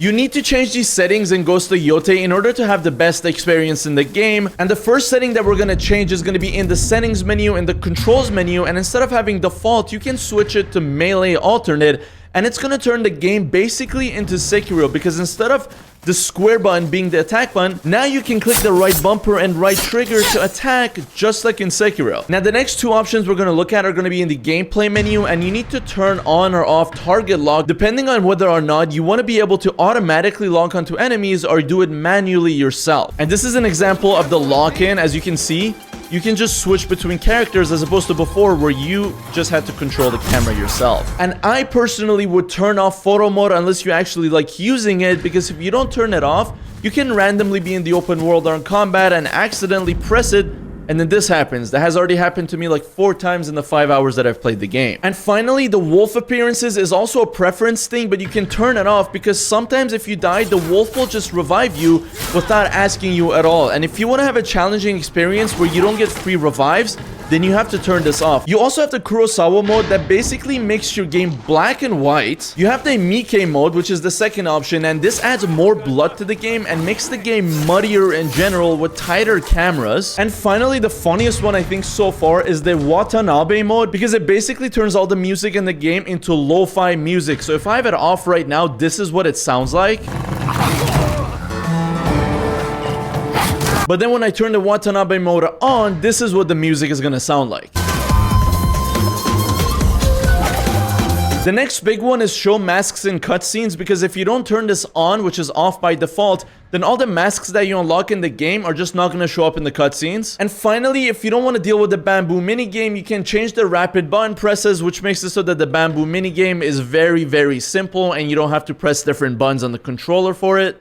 You need to change these settings in Ghost of Yotei in order to have the best experience in the game. And the first setting that we're going to change is going to be in the settings menu, in the controls menu. And instead of having default, you can switch it to melee alternate. And it's going to turn the game basically into Sekiro, because instead of the square button being the attack button, now you can click the right bumper and right trigger to attack, just like in Sekiro. Now, the next two options we're going to look at are going to be in the gameplay menu, and you need to turn on or off target lock depending on whether or not you want to be able to automatically lock onto enemies or do it manually yourself. And this is an example of the lock-in. As you can see, you can just switch between characters as opposed to before where you just had to control the camera yourself. And I personally would turn off photo mode unless you actually like using it, because if you don't turn it off, you can randomly be in the open world or in combat and accidentally press it, and then this happens. That has already happened to me like 4 times in the 5 hours that I've played the game. And finally, the wolf appearances is also a preference thing, but you can turn it off because sometimes if you die, the wolf will just revive you without asking you at all. And if you want to have a challenging experience where you don't get free revives, then you have to turn this off. You also have the Kurosawa mode that basically makes your game black and white. You have the Mike mode, which is the second option, and this adds more blood to the game and makes the game muddier in general with tighter cameras. And finally, the funniest one I think so far is the Watanabe mode, because it basically turns all the music in the game into lo-fi music. So if I have it off right now, this is what it sounds like. But then when I turn the Watanabe mode on, this is what the music is gonna sound like. The next big one is show masks in cutscenes, because if you don't turn this on, which is off by default, then all the masks that you unlock in the game are just not going to show up in the cutscenes. And finally, if you don't want to deal with the bamboo minigame, you can change the rapid button presses, which makes it so that the bamboo minigame is very, very simple and you don't have to press different buttons on the controller for it.